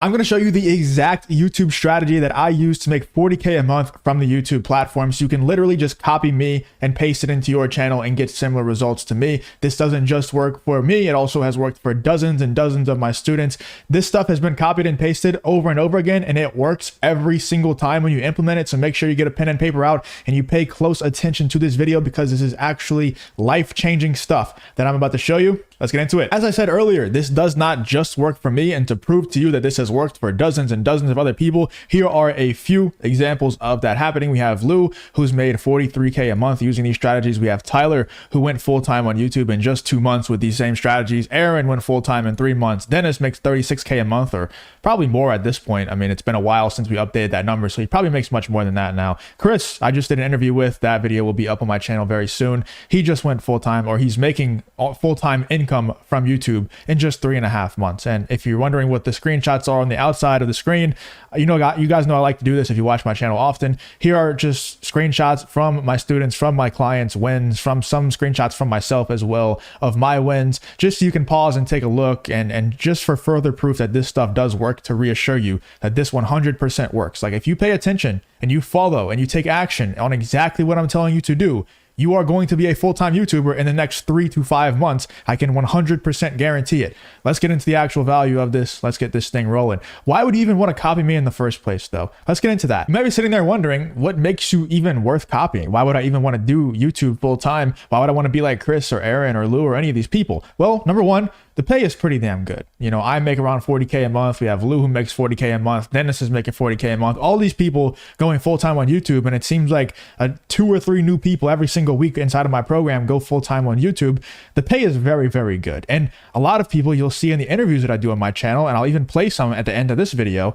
I'm going to show you the exact YouTube strategy that I use to make 40K a month from the YouTube platform. So you can literally just copy me and paste it into your channel and get similar results to me. This doesn't just work for me. It also has worked for dozens and dozens of my students. This stuff has been copied and pasted over and over again, and it works every single time when you implement it. So make sure you get a pen and paper out and you pay close attention to this video, because this is actually life-changing stuff that I'm about to show you. Let's get into it. As I said earlier, this does not just work for me, and to prove to you that this has worked for dozens and dozens of other people, here are a few examples of that happening. We have Lou, who's made 43K a month using these strategies. We have Tyler, who went full-time on YouTube in just 2 months with these same strategies. Aaron went full-time in 3 months. Dennis makes 36K a month, or probably more at this point. I mean, it's been a while since we updated that number, so he probably makes much more than that now. Chris, I just did an interview with. That video will be up on my channel very soon. He just went full-time, or he's making full-time income from YouTube in just 3.5 months. And if you're wondering what the screenshots are on the outside of the screen, you guys know I like to do this if you watch my channel often. Here are just screenshots from my students, from my clients' wins, from some screenshots from myself as well of my wins, just so you can pause and take a look, and just for further proof that this stuff does work, to reassure you that this 100% works. Like, if you pay attention and you follow and you take action on exactly what I'm telling you to do, you are going to be a full-time YouTuber in the next 3 to 5 months. I can 100% guarantee it. Let's get into the actual value of this. Let's get this thing rolling. Why would you even want to copy me in the first place, though? Let's get into that. You might be sitting there wondering, what makes you even worth copying? Why would I even want to do YouTube full-time? Why would I want to be like Chris or Aaron or Lou or any of these people? Well, number one, the pay is pretty damn good. You know, I make around 40K a month. We have Lou, who makes 40K a month. Dennis is making 40K a month. All these people going full-time on YouTube, and it seems like 2 or 3 new people every single week inside of my program go full-time on YouTube. The pay is very, very good. And a lot of people you'll see in the interviews that I do on my channel, and I'll even play some at the end of this video,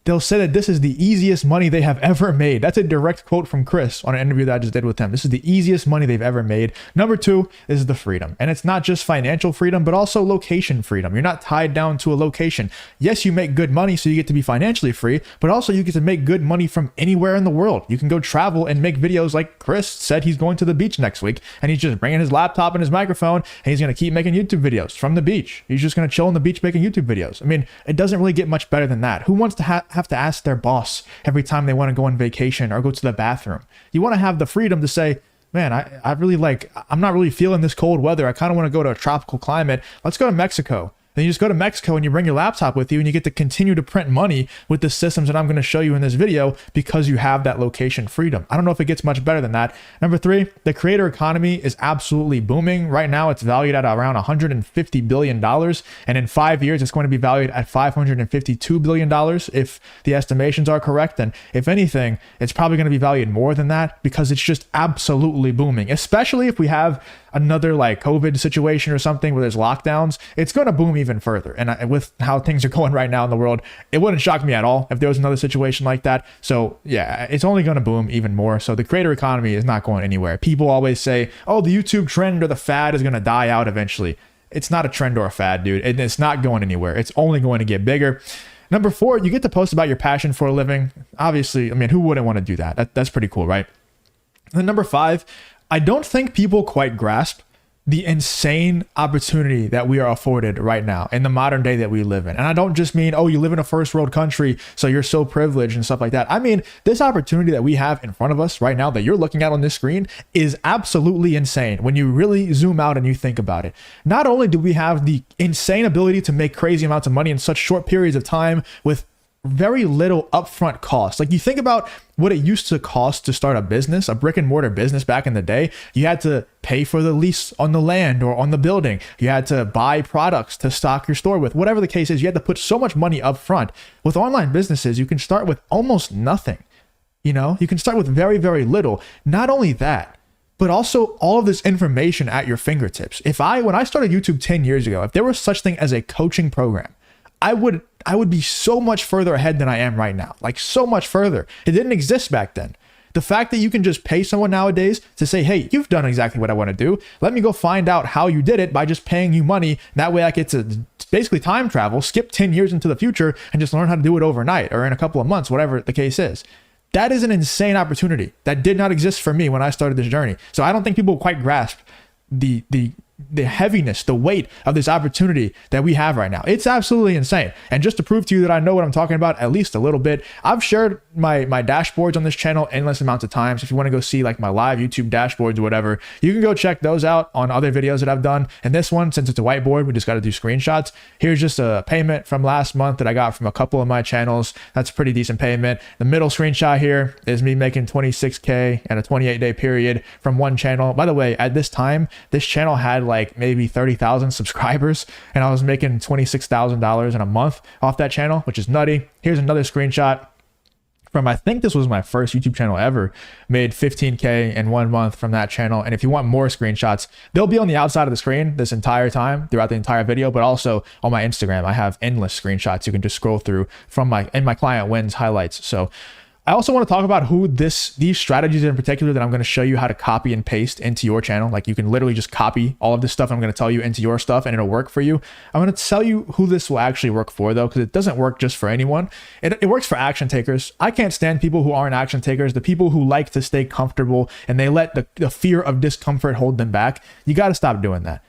they'll say that this is the easiest money they have ever made. That's a direct quote from Chris on an interview that I just did with him. This is the easiest money they've ever made. Number 2 is the freedom. And it's not just financial freedom, but also location freedom. You're not tied down to a location. Yes, you make good money, so you get to be financially free, but also you get to make good money from anywhere in the world. You can go travel and make videos like Chris said he's going to the beach next week, and he's just bringing his laptop and his microphone, and he's going to keep making YouTube videos from the beach. He's just going to chill on the beach making YouTube videos. I mean, it doesn't really get much better than that. Who wants to have to ask their boss every time they want to go on vacation or go to the bathroom? You want to have the freedom to say, man, I'm not really feeling this cold weather. I kind of want to go to a tropical climate. Let's go to Mexico. Then you just go to Mexico and you bring your laptop with you, and you get to continue to print money with the systems that I'm going to show you in this video, because you have that location freedom. I don't know if it gets much better than that. Number 3, the creator economy is absolutely booming. Right now, it's valued at around $150 billion. And in 5 years, it's going to be valued at $552 billion if the estimations are correct. And if anything, it's probably going to be valued more than that, because it's just absolutely booming, especially if we have another like COVID situation or something where there's lockdowns. It's going to boom even further. And with how things are going right now in the world, it wouldn't shock me at all if there was another situation like that. So yeah, it's only going to boom even more. So the creator economy is not going anywhere. People always say, oh, the YouTube trend or the fad is going to die out eventually. It's not a trend or a fad, dude. And it's not going anywhere. It's only going to get bigger. Number 4, you get to post about your passion for a living. Obviously, I mean, who wouldn't want to do that? That's pretty cool, right? And then number 5, I don't think people quite grasp the insane opportunity that we are afforded right now in the modern day that we live in. And I don't just mean, oh, you live in a first world country, so you're so privileged and stuff like that. I mean, this opportunity that we have in front of us right now that you're looking at on this screen is absolutely insane when you really zoom out and you think about it. Not only do we have the insane ability to make crazy amounts of money in such short periods of time with very little upfront cost. Like, you think about what it used to cost to start a business, a brick and mortar business back in the day. You had to pay for the lease on the land or on the building. You had to buy products to stock your store with. Whatever the case is, you had to put so much money up front. With online businesses, you can start with almost nothing. You know, you can start with very, very little. Not only that, but also all of this information at your fingertips. When I started YouTube 10 years ago, if there was such thing as a coaching program, I would be so much further ahead than I am right now. Like, so much further. It didn't exist back then. The fact that you can just pay someone nowadays to say, hey, you've done exactly what I want to do. Let me go find out how you did it by just paying you money. That way I get to basically time travel, skip 10 years into the future, and just learn how to do it overnight or in a couple of months, whatever the case is. That is an insane opportunity that did not exist for me when I started this journey. So I don't think people quite grasp the the heaviness, the weight of this opportunity that we have right now. It's absolutely insane. And just to prove to you that I know what I'm talking about at least a little bit, I've shared my dashboards on this channel endless amounts of times. If you want to go see like my live YouTube dashboards or whatever, you can go check those out on other videos that I've done. And this one, since it's a whiteboard, we just got to do screenshots. Here's just a payment from last month that I got from a couple of my channels. That's a pretty decent payment. The middle screenshot here is me making 26K in a 28-day period from one channel. By the way, at this time, this channel had like maybe 30,000 subscribers, and I was making $26,000 in a month off that channel, which is nutty. Here's another screenshot from, I think this was my first YouTube channel ever, made 15K in 1 month from that channel. And if you want more screenshots, they'll be on the outside of the screen this entire time throughout the entire video, but also on my Instagram, I have endless screenshots you can just scroll through from my client wins highlights. So I also want to talk about these strategies in particular that I'm going to show you how to copy and paste into your channel. Like you can literally just copy all of this stuff I'm going to tell you into your stuff and it'll work for you. I'm going to tell you who this will actually work for though, because it doesn't work just for anyone. It works for action takers. I can't stand people who aren't action takers, the people who like to stay comfortable and they let the fear of discomfort hold them back. You got to stop doing that.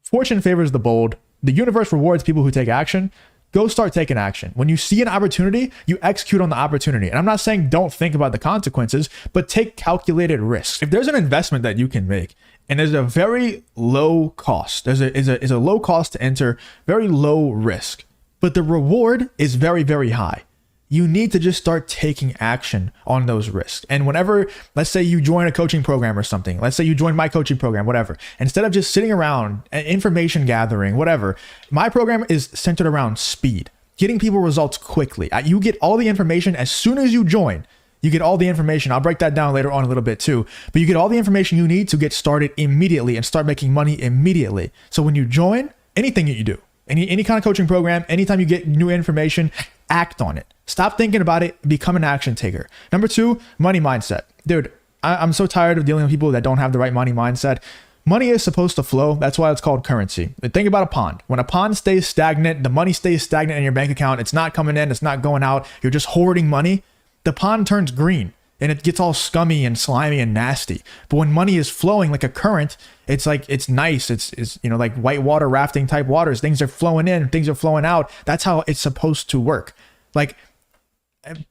Fortune favors the bold. The universe rewards people who take action. Go start taking action. When you see an opportunity, you execute on the opportunity. And I'm not saying don't think about the consequences, but take calculated risks. If there's an investment that you can make and there's a very low cost, is a low cost to enter, very low risk, but the reward is very, very high. You need to just start taking action on those risks. And whenever, let's say you join a coaching program or something, let's say you join my coaching program, whatever, instead of just sitting around information gathering, whatever, my program is centered around speed, getting people results quickly. You get all the information as soon as you join. You get all the information. I'll break that down later on a little bit too, but you get all the information you need to get started immediately and start making money immediately. So when you join anything that you do, any kind of coaching program, anytime you get new information, act on it. Stop thinking about it. Become an action taker. Number 2, money mindset. Dude, I'm so tired of dealing with people that don't have the right money mindset. Money is supposed to flow. That's why it's called currency. Think about a pond. When a pond stays stagnant, the money stays stagnant in your bank account. It's not coming in. It's not going out. You're just hoarding money. The pond turns green and it gets all scummy and slimy and nasty. But when money is flowing like a current, it's like, it's nice. It's you know, like white water rafting type waters. Things are flowing in, things are flowing out. That's how it's supposed to work. Like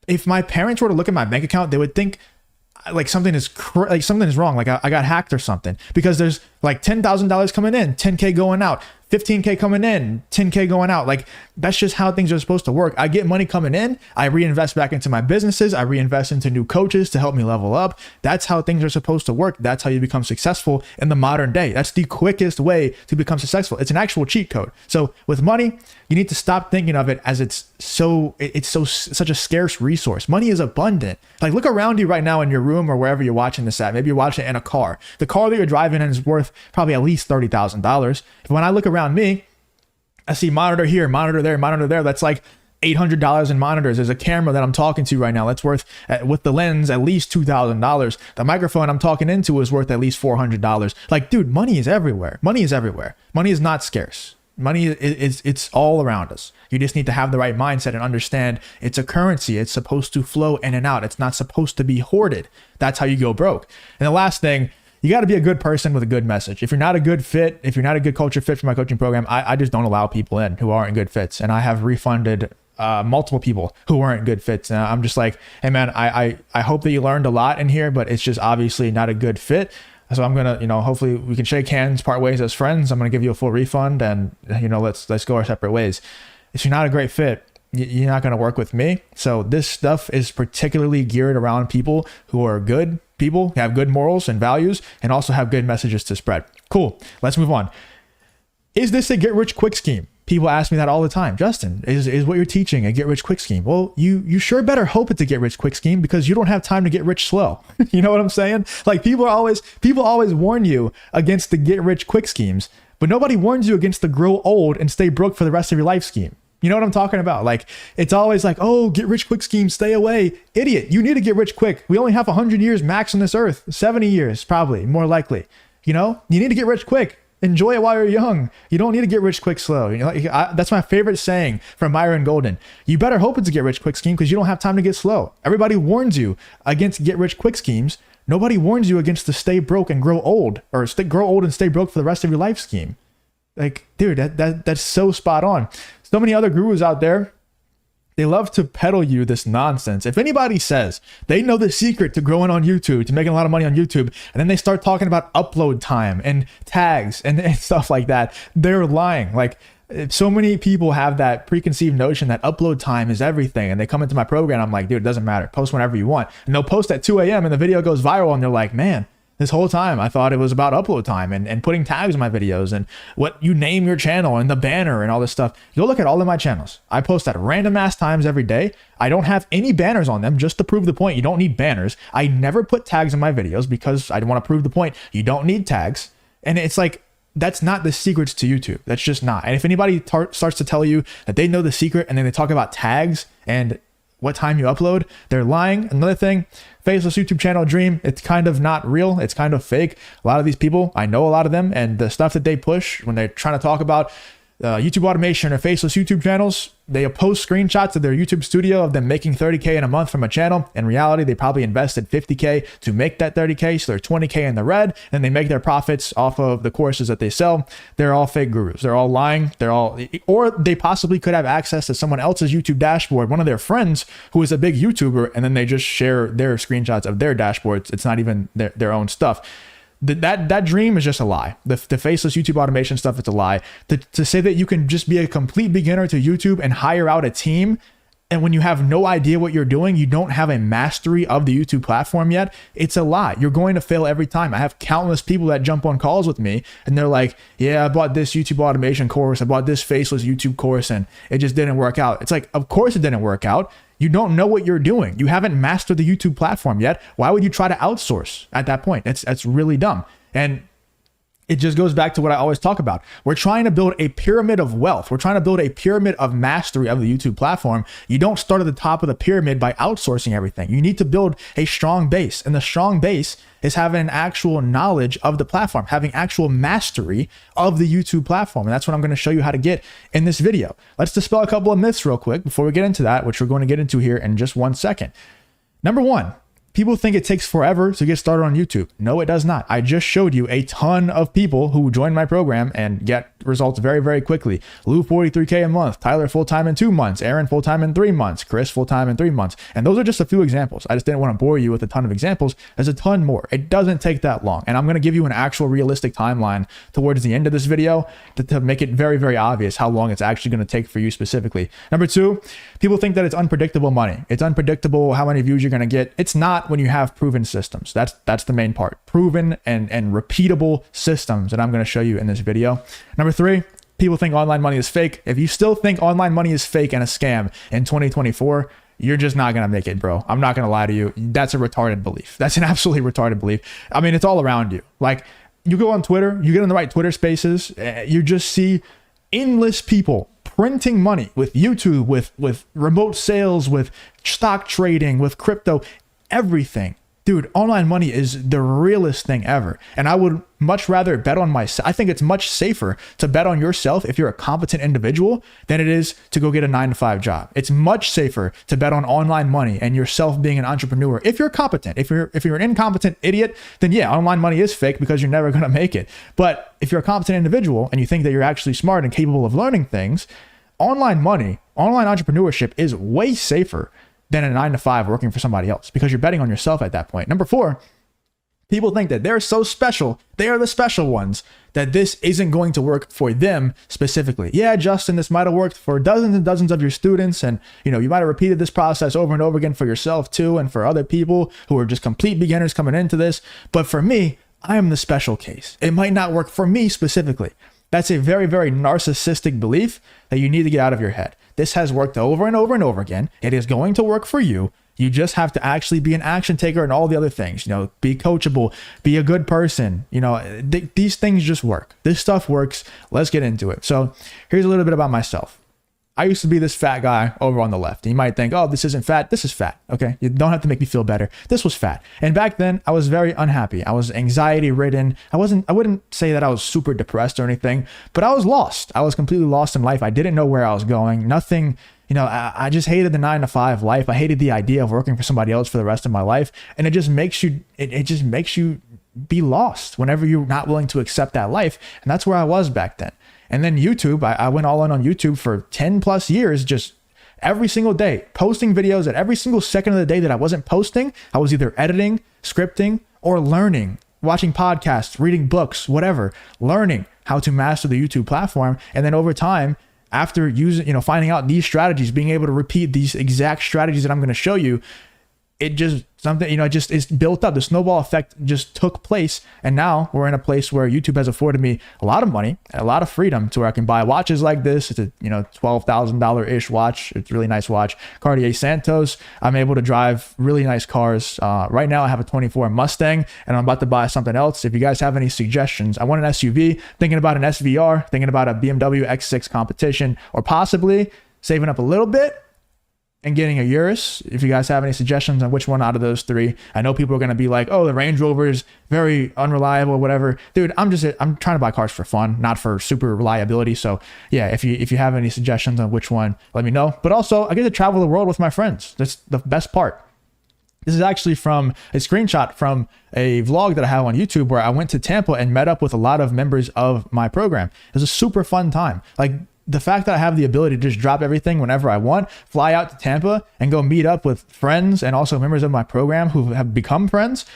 if my parents were to look at my bank account, they would think like something is wrong. Like I got hacked or something, because there's like $10,000 coming in, 10K going out, 15K coming in, 10K going out. Like that's just how things are supposed to work. I get money coming in, I reinvest back into my businesses, I reinvest into new coaches to help me level up. That's how things are supposed to work. That's how you become successful in the modern day. That's the quickest way to become successful. It's an actual cheat code. So with money, you need to stop thinking of it as such a scarce resource. Money is abundant. Like look around you right now in your room or wherever you're watching this at. Maybe you're watching it in a car. The car that you're driving in is worth probably at least $30,000. When I look around me, I see monitor here, monitor there, monitor there. That's like $800 in monitors. There's a camera that I'm talking to right now that's worth, with the lens, at least $2,000. The microphone I'm talking into is worth at least $400. Like, dude, money is everywhere. Money is everywhere. Money is not scarce. Money it's all around us. You just need to have the right mindset and understand it's a currency. It's supposed to flow in and out. It's not supposed to be hoarded. That's how you go broke. And the last thing, you got to be a good person with a good message. If you're not a good fit, if you're not a good culture fit for my coaching program, I just don't allow people in who aren't good fits. And I have refunded multiple people who weren't good fits. And I'm just like, hey man, I hope that you learned a lot in here, but it's just obviously not a good fit. So I'm going to, hopefully we can shake hands, part ways as friends. I'm going to give you a full refund and, let's go our separate ways. If you're not a great fit, you're not going to work with me. So this stuff is particularly geared around people who are good people, have good morals and values, and also have good messages to spread. Cool. Let's move on. Is this a get rich quick scheme? People ask me that all the time. Justin, is what you're teaching a get rich quick scheme? Well, you sure better hope it's a get rich quick scheme, because you don't have time to get rich slow. You know what I'm saying? Like people always warn you against the get rich quick schemes, but nobody warns you against the grow old and stay broke for the rest of your life scheme. You know what I'm talking about? Like it's always like, oh, get rich quick scheme, stay away. Idiot. You need to get rich quick. We only have 100 years max on this earth, 70 years, probably more likely. You need to get rich quick. Enjoy it while you're young. You don't need to get rich quick slow. You know, that's my favorite saying from Myron Golden. You better hope it's a get rich quick scheme because you don't have time to get slow. Everybody warns you against get rich quick schemes. Nobody warns you against the stay broke and grow old, or grow old and stay broke for the rest of your life scheme. Like, dude, that's so spot on. So many other gurus out there, they love to peddle you this nonsense. If anybody says they know the secret to growing on YouTube, to making a lot of money on YouTube, and then they start talking about upload time and tags and stuff like that, they're lying. Like, so many people have that preconceived notion that upload time is everything. And they come into my program, I'm like, dude, it doesn't matter. Post whenever you want. And they'll post at 2 a.m. and the video goes viral. And they're like, man, this whole time I thought it was about upload time and putting tags in my videos and what you name your channel and the banner and all this stuff. Go look at all of my channels. I post at random ass times every day. I don't have any banners on them, just to prove the point. You don't need banners. I never put tags in my videos because I want to prove the point. You don't need tags. And it's like, that's not the secrets to YouTube. That's just not. And if anybody starts to tell you that they know the secret and then they talk about tags and what time you upload, they're lying. Another thing, faceless YouTube channel dream, it's kind of not real. It's kind of fake. A lot of these people, I know a lot of them, and the stuff that they push when they're trying to talk about YouTube automation or faceless YouTube channels, they post screenshots of their YouTube studio of them making 30K in a month from a channel. In reality, they probably invested 50K to make that 30K. So they're 20K in the red, and they make their profits off of the courses that they sell. They're all fake gurus. They're all lying. Or they possibly could have access to someone else's YouTube dashboard, one of their friends who is a big YouTuber, and then they just share their screenshots of their dashboards. It's not even their own stuff. That dream is just a lie. The faceless YouTube automation stuff, it's a lie. To say that you can just be a complete beginner to YouTube and hire out a team, and when you have no idea what you're doing, you don't have a mastery of the YouTube platform yet, it's a lie. You're going to fail every time. I have countless people that jump on calls with me and they're like, yeah, I bought this YouTube automation course, I bought this faceless YouTube course, and it just didn't work out. It's like, of course it didn't work out. You don't know what you're doing. You haven't mastered the YouTube platform yet. Why would you try to outsource at that point? That's really dumb. And it just goes back to what I always talk about. We're trying to build a pyramid of wealth. We're trying to build a pyramid of mastery of the YouTube platform. You don't start at the top of the pyramid by outsourcing everything. You need to build a strong base. And the strong base is having an actual knowledge of the platform, having actual mastery of the YouTube platform. And that's what I'm going to show you how to get in this video. Let's dispel a couple of myths real quick before we get into that, which we're going to get into here in just 1 second. Number one, people think it takes forever to get started on YouTube. No, it does not. I just showed you a ton of people who joined my program and get results very, very quickly. Lou, 43K a month. Tyler, full-time in 2 months. Aaron, full-time in 3 months. Chris, full-time in 3 months. And those are just a few examples. I just didn't want to bore you with a ton of examples. There's a ton more. It doesn't take that long. And I'm going to give you an actual realistic timeline towards the end of this video to make it very, very obvious how long it's actually going to take for you specifically. Number two, people think that it's unpredictable money. It's unpredictable how many views you're going to get. It's not when you have proven systems. That's the main part. Proven and repeatable systems that I'm going to show you in this video. Number three, people think online money is fake. If you still think online money is fake and a scam in 2024, you're just not going to make it, bro. I'm not going to lie to you. That's a retarded belief. That's an absolutely retarded belief. I mean, it's all around you. Like, you go on Twitter, you get in the right Twitter spaces, you just see endless people printing money with YouTube, with remote sales, with stock trading, with crypto, everything. Dude, online money is the realest thing ever. And I would much rather bet on myself. I think it's much safer to bet on yourself if you're a competent individual than it is to go get a 9-to-5 job. It's much safer to bet on online money and yourself being an entrepreneur. If you're competent, if you're an incompetent idiot, then yeah, online money is fake because you're never going to make it. But if you're a competent individual and you think that you're actually smart and capable of learning things, online money, online entrepreneurship is way safer than a 9-to-5 working for somebody else because you're betting on yourself at that point. Number four, people think that they're so special, they are the special ones, that this isn't going to work for them specifically. Yeah, Justin, this might have worked for dozens and dozens of your students, and you might have repeated this process over and over again for yourself too, and for other people who are just complete beginners coming into this. But for me, I am the special case. It might not work for me specifically. That's a very, very narcissistic belief that you need to get out of your head. This has worked over and over and over again. It is going to work for you. You just have to actually be an action taker and all the other things, be coachable, be a good person. These things just work. This stuff works. Let's get into it. So here's a little bit about myself. I used to be this fat guy over on the left. You might think, oh, this isn't fat. This is fat. Okay. You don't have to make me feel better. This was fat. And back then I was very unhappy. I was anxiety ridden. I wouldn't say that I was super depressed or anything, but I was lost. I was completely lost in life. I didn't know where I was going. Nothing, I just hated the 9-to-5 life. I hated the idea of working for somebody else for the rest of my life. And it just makes you be lost whenever you're not willing to accept that life. And that's where I was back then. And then YouTube, I went all in on YouTube for 10 plus years, just every single day, posting videos at every single second of the day that I wasn't posting. I was either editing, scripting, or learning, watching podcasts, reading books, whatever, learning how to master the YouTube platform. And then over time, after finding out these strategies, being able to repeat these exact strategies that I'm going to show you, it just it's built up. The snowball effect just took place. And now we're in a place where YouTube has afforded me a lot of money and a lot of freedom to where I can buy watches like this. It's a, $12,000 ish watch. It's a really nice watch. Cartier Santos. I'm able to drive really nice cars. Right now I have a 24 Mustang and I'm about to buy something else. If you guys have any suggestions, I want an SUV, thinking about an SVR, thinking about a BMW X6 competition, or possibly saving up a little bit and getting a Urus. If you guys have any suggestions on which one out of those three, I know people are going to be like, oh, the Range Rover is very unreliable, whatever. Dude, I'm trying to buy cars for fun, not for super reliability. So yeah, if you have any suggestions on which one, let me know. But also, I get to travel the world with my friends. That's the best part. This is actually from a screenshot from a vlog that I have on YouTube where I went to Tampa and met up with a lot of members of my program. It was a super fun time. Like, the fact that I have the ability to just drop everything whenever I want, fly out to Tampa and go meet up with friends and also members of my program who have become friends,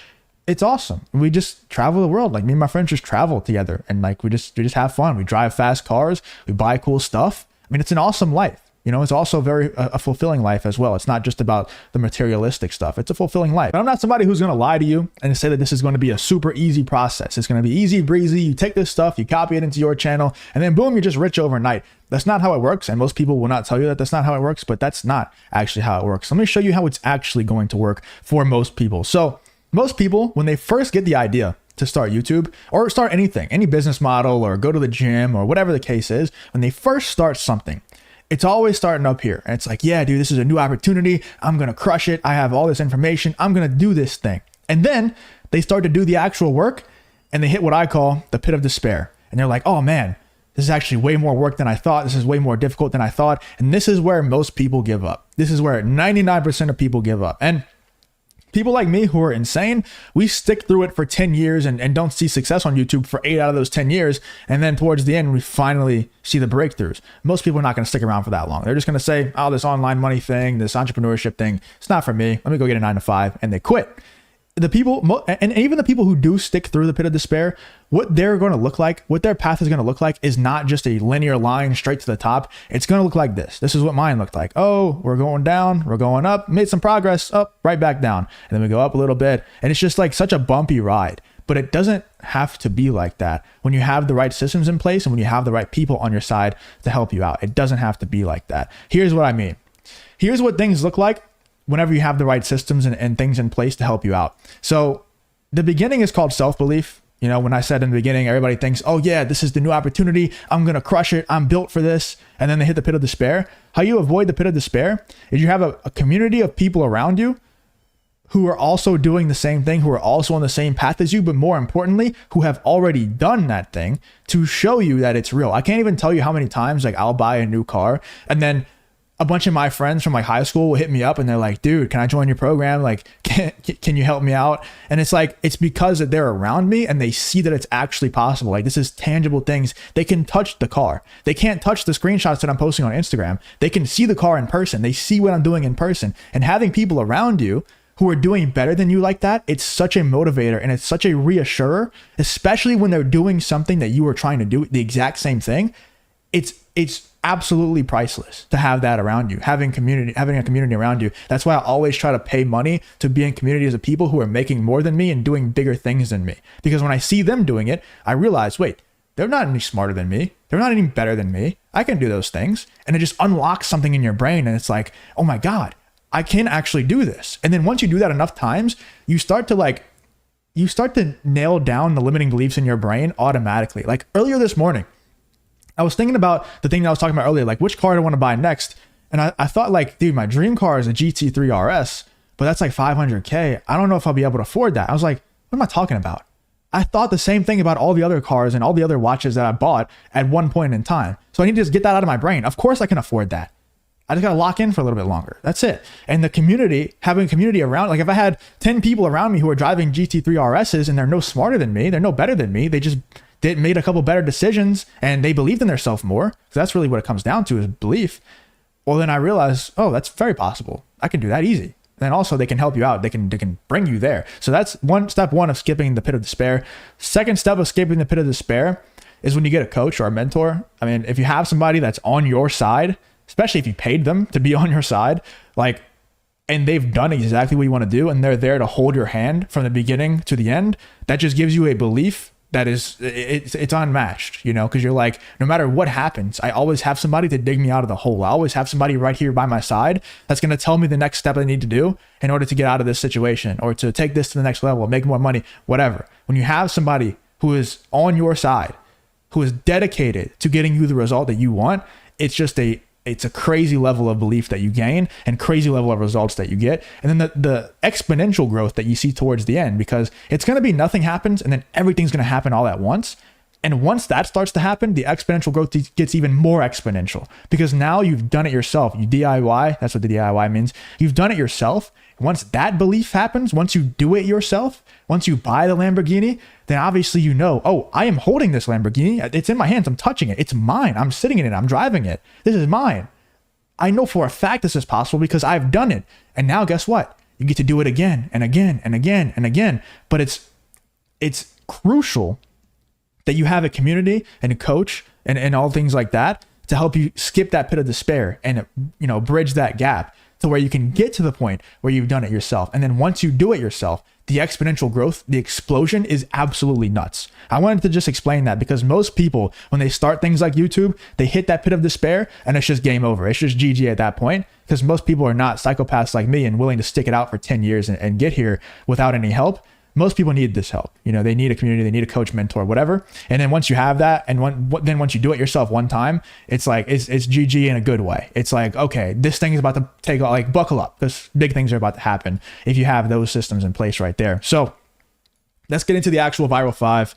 it's awesome. We just travel the world. Like, me and my friends just travel together, and like we just have fun. We drive fast cars, we buy cool stuff. I mean, it's an awesome life. It's also a fulfilling life as well. It's not just about the materialistic stuff. It's a fulfilling life. But I'm not somebody who's going to lie to you and say that this is going to be a super easy process. It's going to be easy breezy. You take this stuff, you copy it into your channel, and then boom, you're just rich overnight. That's not how it works. And most people will not tell you that that's not how it works, but that's not actually how it works. Let me show you how it's actually going to work for most people. So most people, when they first get the idea to start YouTube or start anything, any business model, or go to the gym, or whatever the case is, when they first start something, it's always starting up here. And it's like, yeah, dude, this is a new opportunity. I'm going to crush it. I have all this information. I'm going to do this thing. And then they start to do the actual work and they hit what I call the pit of despair. And they're like, oh man, this is actually way more work than I thought. This is way more difficult than I thought. And this is where most people give up. This is where 99% of people give up. And people like me who are insane, we stick through it for 10 years and don't see success on YouTube for 8 out of those 10 years. And then towards the end, we finally see the breakthroughs. Most people are not going to stick around for that long. They're just going to say, oh, this online money thing, this entrepreneurship thing, it's not for me. Let me go get a 9-to-5. And they quit. The people, and even the people who do stick through the pit of despair, what they're going to look like, what their path is going to look like, is not just a linear line straight to the top. It's going to look like this. This is what mine looked like. Oh, we're going down, we're going up, made some progress, up, right back down. And then we go up a little bit. And it's just like such a bumpy ride. But it doesn't have to be like that when you have the right systems in place and when you have the right people on your side to help you out. It doesn't have to be like that. Here's what I mean. Here's what things look like whenever you have the right systems and things in place to help you out. So the beginning is called self-belief. When I said in the beginning, everybody thinks, oh yeah, this is the new opportunity. I'm going to crush it. I'm built for this. And then they hit the pit of despair. How you avoid the pit of despair is you have a community of people around you who are also doing the same thing, who are also on the same path as you, but more importantly, who have already done that thing to show you that it's real. I can't even tell you how many times I'll buy a new car and then a bunch of my friends from high school will hit me up and they're like, dude, can I join your program? Can you help me out? And it's because that they're around me and they see that it's actually possible. This is tangible things. They can touch the car. They can't touch the screenshots that I'm posting on Instagram. They can see the car in person. They see what I'm doing in person. And having people around you who are doing better than you like that, it's such a motivator and it's such a reassurer, especially when they're doing something that you are trying to do, the exact same thing. It's absolutely priceless to have that around you, having a community around you. That's why I always try to pay money to be in communities of people who are making more than me and doing bigger things than me. Because when I see them doing it, I realize, wait, they're not any smarter than me. They're not any better than me. I can do those things. And it just unlocks something in your brain. And it's like, oh my God, I can actually do this. And then once you do that enough times, you start to nail down the limiting beliefs in your brain automatically. Like earlier this morning, I was thinking about the thing that I was talking about earlier, like which car do I want to buy next? And I thought like, dude, my dream car is a GT3 RS, but that's like 500K. I don't know if I'll be able to afford that. I was like, what am I talking about? I thought the same thing about all the other cars and all the other watches that I bought at one point in time. So I need to just get that out of my brain. Of course I can afford that. I just got to lock in for a little bit longer. That's it. And the community, having a community around, like if I had 10 people around me who are driving GT3 RSs and they're no smarter than me, they're no better than me, they just made a couple better decisions and they believed in themselves more. So that's really what it comes down to, is belief. Well, then I realized, oh, that's very possible. I can do that easy. And also they can help you out. They can bring you there. So that's step one of skipping the pit of despair. Second step of skipping the pit of despair is when you get a coach or a mentor. I mean, if you have somebody that's on your side, especially if you paid them to be on your side, like, and they've done exactly what you want to do, and they're there to hold your hand from the beginning to the end, that just gives you a belief that is, it's unmatched, you know, because you're like, no matter what happens, I always have somebody to dig me out of the hole. I always have somebody right here by my side that's going to tell me the next step I need to do in order to get out of this situation or to take this to the next level, make more money, whatever. When you have somebody who is on your side, who is dedicated to getting you the result that you want, it's a crazy level of belief that you gain and crazy level of results that you get. And then the exponential growth that you see towards the end, because it's going to be nothing happens and then everything's going to happen all at once. And once that starts to happen, the exponential growth gets even more exponential, because now you've done it yourself. You DIY, that's what the DIY means. You've done it yourself. Once that belief happens, once you do it yourself, once you buy the Lamborghini, then obviously you know, oh, I am holding this Lamborghini. It's in my hands. I'm touching it. It's mine. I'm sitting in it. I'm driving it. This is mine. I know for a fact this is possible because I've done it. And now guess what? You get to do it again and again and again and again. But it's crucial that you have a community and a coach and all things like that to help you skip that pit of despair and, you know, bridge that gap to where you can get to the point where you've done it yourself. And then once you do it yourself, the exponential growth, the explosion is absolutely nuts. I wanted to just explain that because most people, when they start things like YouTube, they hit that pit of despair and it's just game over. It's just GG at that point, because most people are not psychopaths like me and willing to stick it out for 10 years and get here without any help. Most people need this help. You know, they need a community, they need a coach, mentor, whatever. And then once you have that, and then once you do it yourself one time, it's like, it's GG in a good way. It's like, okay, this thing is about to take off, like buckle up, because big things are about to happen if you have those systems in place right there. So let's get into the actual Viral 5.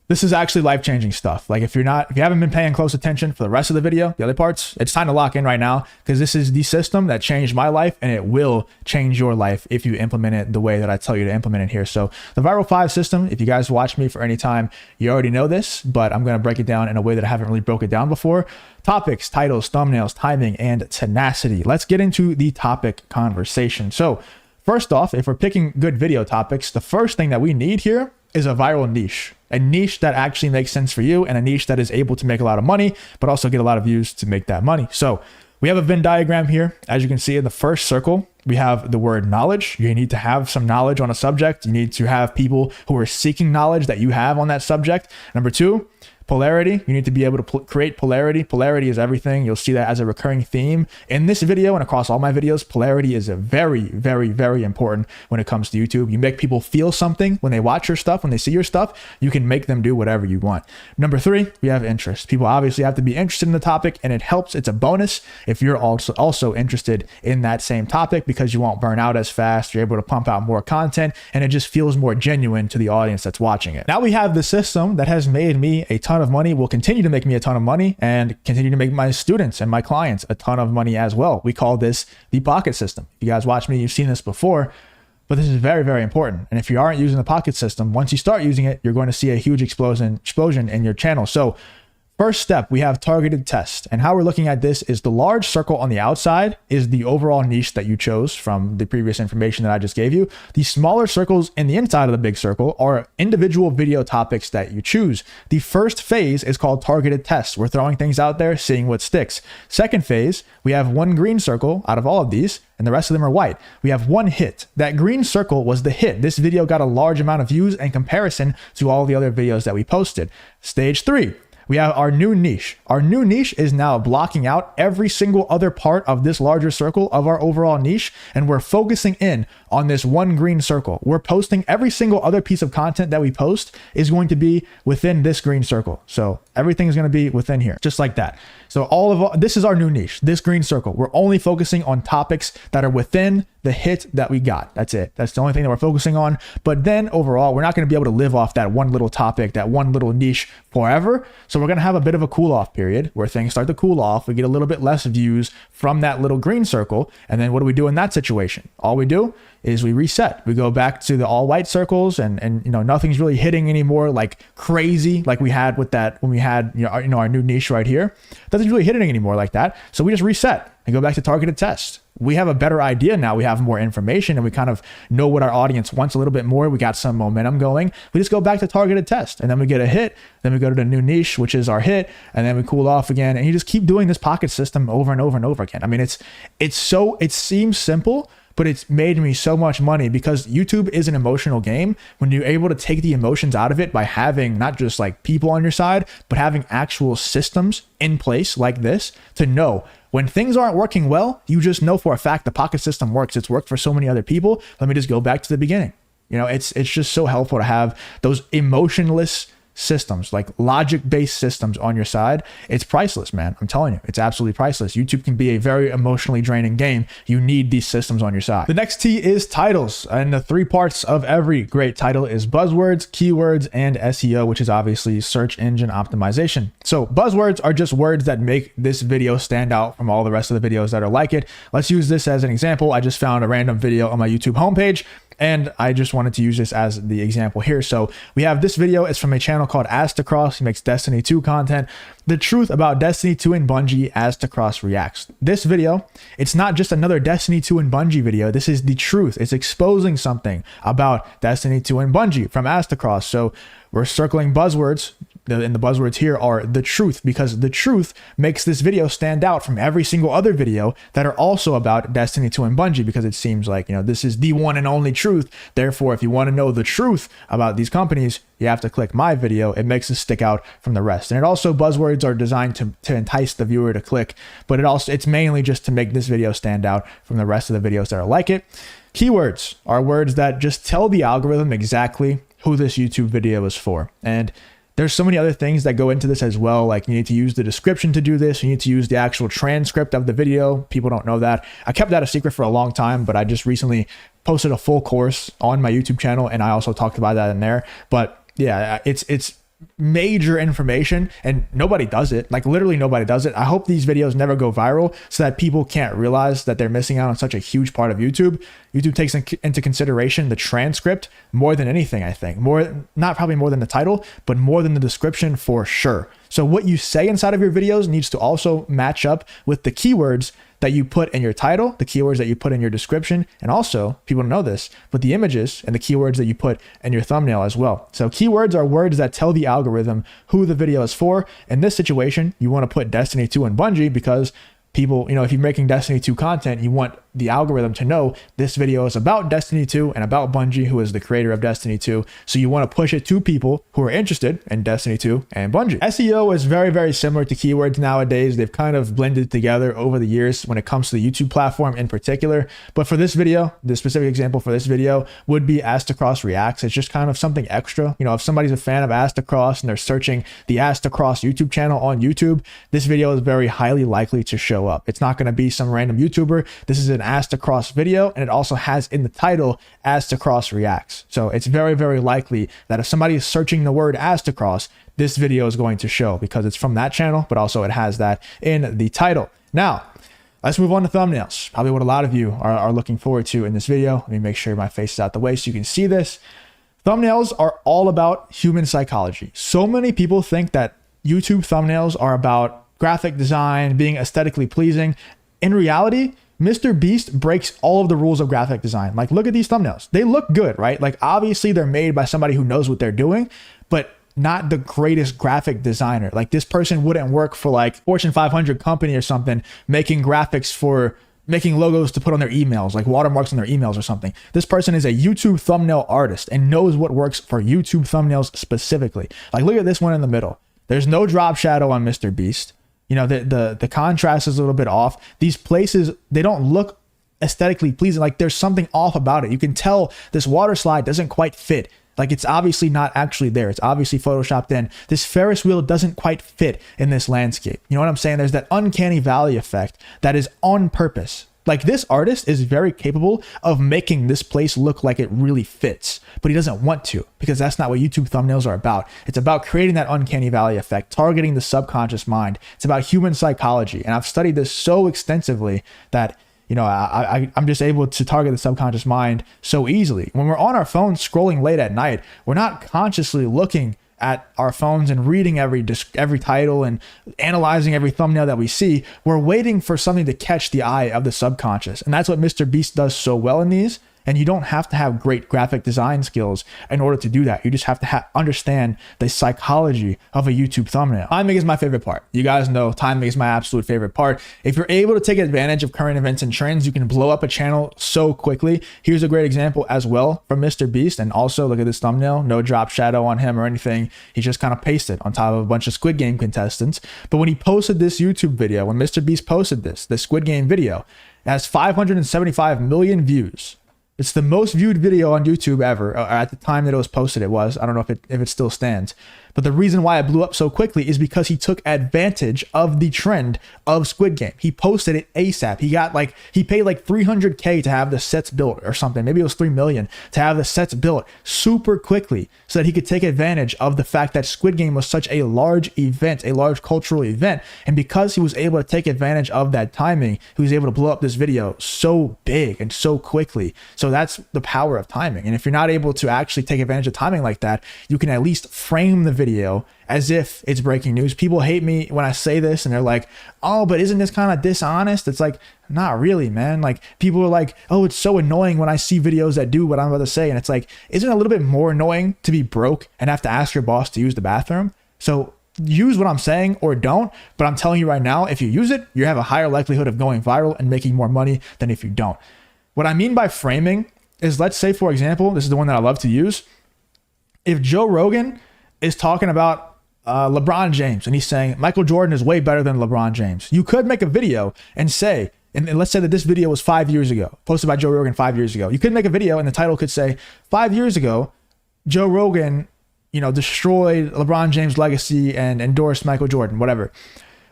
This is actually life-changing stuff. Like if you haven't been paying close attention for the rest of the video, the other parts, it's time to lock in right now, because this is the system that changed my life and it will change your life if you implement it the way that I tell you to implement it here. So the Viral 5 system, if you guys watch me for any time, you already know this, but I'm going to break it down in a way that I haven't really broke it down before. Topics, titles, thumbnails, timing, and tenacity. Let's get into the topic conversation. So first off, if we're picking good video topics, the first thing that we need here is a viral niche, a niche that actually makes sense for you and a niche that is able to make a lot of money, but also get a lot of views to make that money. So we have a Venn diagram here. As you can see in the first circle, we have the word knowledge. You need to have some knowledge on a subject. You need to have people who are seeking knowledge that you have on that subject. Number two, polarity. You need to be able to create polarity. Polarity is everything. You'll see that as a recurring theme in this video and across all my videos. Polarity is a very, very, very important when it comes to YouTube. You make people feel something when they watch your stuff, when they see your stuff, you can make them do whatever you want. Number three, we have interest. People obviously have to be interested in the topic, and it helps. It's a bonus if you're also interested in that same topic, because you won't burn out as fast. You're able to pump out more content, and it just feels more genuine to the audience that's watching it. Now we have the system that has made me a ton of money, will continue to make me a ton of money, and continue to make my students and my clients a ton of money as well. We call this the pocket system. If you guys watch me, you've seen this before, but this is very, very important. And if you aren't using the pocket system, once you start using it, you're going to see a huge explosion in your channel. So first step, we have targeted tests. And how we're looking at this is the large circle on the outside is the overall niche that you chose from the previous information that I just gave you. The smaller circles in the inside of the big circle are individual video topics that you choose. The first phase is called targeted tests. We're throwing things out there, seeing what sticks. Second phase, we have one green circle out of all of these, and the rest of them are white. We have one hit. That green circle was the hit. This video got a large amount of views in comparison to all the other videos that we posted. Stage three, we have our new niche. Our new niche is now blocking out every single other part of this larger circle of our overall niche. And we're focusing in on this one green circle. We're posting every single other piece of content that we post is going to be within this green circle. So everything is going to be within here, just like that. So this is our new niche, this green circle. We're only focusing on topics that are within the hit that we got. That's it. That's the only thing that we're focusing on. But then overall, we're not going to be able to live off that one little topic, that one little niche forever. So we're going to have a bit of a cool off period where things start to cool off. We get a little bit less views from that little green circle. And then what do we do in that situation? All we do is we reset. We go back to the all white circles and nothing's really hitting anymore like crazy like we had with that when we had our new niche right here. Nothing's really hitting anymore like that. So we just reset and go back to targeted tests. We have a better idea now. We have more information and we kind of know what our audience wants a little bit more. We got some momentum going. We just go back to targeted test and then we get a hit. Then we go to the new niche, which is our hit. And then we cool off again. And you just keep doing this pocket system over and over and over again. I mean, it seems simple, but it's made me so much money because YouTube is an emotional game. When you're able to take the emotions out of it by having not just like people on your side, but having actual systems in place like this to know when things aren't working well, you just know for a fact the pocket system works. It's worked for so many other people. Let me just go back to the beginning. It's just so helpful to have those emotionless systems, like logic-based systems on your side. It's priceless, man. I'm telling you, it's absolutely priceless. YouTube can be a very emotionally draining game. You need these systems on your side. The next T is titles. And the three parts of every great title is buzzwords, keywords, and SEO, which is obviously search engine optimization. So buzzwords are just words that make this video stand out from all the rest of the videos that are like it. Let's use this as an example. I just found a random video on my YouTube homepage, and I just wanted to use this as the example here. So we have this video. It's from a channel called Astacross. He makes Destiny 2 content. The truth about Destiny 2 and Bungie, Astacross reacts. This video, it's not just another Destiny 2 and Bungie video. This is the truth. It's exposing something about Destiny 2 and Bungie from Astacross. So we're circling buzzwords. And the buzzwords here are the truth, because the truth makes this video stand out from every single other video that are also about Destiny 2 and Bungie, because it seems like, this is the one and only truth. Therefore, if you want to know the truth about these companies, you have to click my video. It makes it stick out from the rest. And it also, buzzwords are designed to entice the viewer to click, but it's mainly just to make this video stand out from the rest of the videos that are like it. Keywords are words that just tell the algorithm exactly who this YouTube video is for. And there's so many other things that go into this as well. Like you need to use the description to do this. You need to use the actual transcript of the video. People don't know that. I kept that a secret for a long time, but I just recently posted a full course on my YouTube channel, and I also talked about that in there. But yeah, it's major information and nobody does it. Like literally nobody does it. I hope these videos never go viral so that people can't realize that they're missing out on such a huge part of YouTube. YouTube takes into consideration the transcript more than anything, I think. Probably more than the title, but more than the description for sure. So what you say inside of your videos needs to also match up with the keywords that you put in your title, the keywords that you put in your description, and also, people don't know this, but the images and the keywords that you put in your thumbnail as well. So keywords are words that tell the algorithm who the video is for. In this situation, you want to put Destiny 2 and Bungie because people, if you're making Destiny 2 content, you want the algorithm to know this video is about Destiny 2 and about Bungie, who is the creator of Destiny 2. So you want to push it to people who are interested in Destiny 2 and Bungie. SEO is very, very similar to keywords nowadays. They've kind of blended together over the years when it comes to the YouTube platform in particular. But for this video, the specific example for this video would be Astacross Reacts. It's just kind of something extra. If somebody's a fan of Astacross and they're searching the Astacross YouTube channel on YouTube, this video is very highly likely to show up. It's not going to be some random YouTuber. This is an Astacross video, and it also has in the title Astacross Reacts. So it's very, very likely that if somebody is searching the word Astacross, this video is going to show because it's from that channel, but also it has that in the title. Now, let's move on to thumbnails. Probably what a lot of you are looking forward to in this video. Let me make sure my face is out the way so you can see this. Thumbnails are all about human psychology. So many people think that YouTube thumbnails are about graphic design, being aesthetically pleasing. In reality, Mr. Beast breaks all of the rules of graphic design. Like, look at these thumbnails. They look good, right? Like, obviously they're made by somebody who knows what they're doing, but not the greatest graphic designer. Like, this person wouldn't work for like Fortune 500 company or something, making graphics for making logos to put on their emails, like watermarks on their emails or something. This person is a YouTube thumbnail artist and knows what works for YouTube thumbnails specifically. Like, look at this one in the middle. There's no drop shadow on Mr. Beast. You know, the contrast is a little bit off. These places, they don't look aesthetically pleasing. Like there's something off about it. You can tell this water slide doesn't quite fit. Like it's obviously not actually there. It's obviously photoshopped in. This Ferris wheel doesn't quite fit in this landscape. You know what I'm saying? There's that uncanny valley effect that is on purpose. Like this artist is very capable of making this place look like it really fits, but he doesn't want to, because that's not what YouTube thumbnails are about. It's about creating that uncanny valley effect, targeting the subconscious mind. It's about human psychology. And I've studied this so extensively that, you know, I'm just able to target the subconscious mind so easily. When we're on our phones scrolling late at night, we're not consciously looking at our phones and reading every title and analyzing every thumbnail that we see. We're waiting for something to catch the eye of the subconscious. And that's what Mr. Beast does so well in these. And you don't have to have great graphic design skills in order to do that. You just have to understand the psychology of a YouTube thumbnail. Timing is my favorite part. You guys know timing is my absolute favorite part. If you're able to take advantage of current events and trends, you can blow up a channel so quickly. Here's a great example as well from Mr. Beast. And also look at this thumbnail, no drop shadow on him or anything. He just kind of pasted on top of a bunch of Squid Game contestants. But when he posted this YouTube video, when Mr. Beast posted this Squid Game video, it has 575 million views. It's the most viewed video on YouTube ever. At the time that it was posted, it was. I don't know if it still stands. But the reason why it blew up so quickly is because he took advantage of the trend of Squid Game. He posted it ASAP. He paid like $300K to have the sets built or something. Maybe it was $3 million to have the sets built super quickly so that he could take advantage of the fact that Squid Game was such a large event, a large cultural event. And because he was able to take advantage of that timing, he was able to blow up this video so big and so quickly. So that's the power of timing. And if you're not able to actually take advantage of timing like that, you can at least frame the video as if it's breaking news. People hate me when I say this and they're like, oh, but isn't this kind of dishonest? It's like, not really, man. Like people are like, oh, it's so annoying when I see videos that do what I'm about to say. And it's like, isn't it a little bit more annoying to be broke and have to ask your boss to use the bathroom? So use what I'm saying or don't, but I'm telling you right now, if you use it, you have a higher likelihood of going viral and making more money than if you don't. What I mean by framing is, let's say, for example, this is the one that I love to use. If Joe Rogan is talking about LeBron James and he's saying Michael Jordan is way better than LeBron James, you could make a video and say, and let's say that this video was 5 years ago, posted by Joe Rogan 5 years ago. You could make a video and the title could say, 5 years ago, Joe Rogan, you know, destroyed LeBron James' legacy and endorsed Michael Jordan, whatever.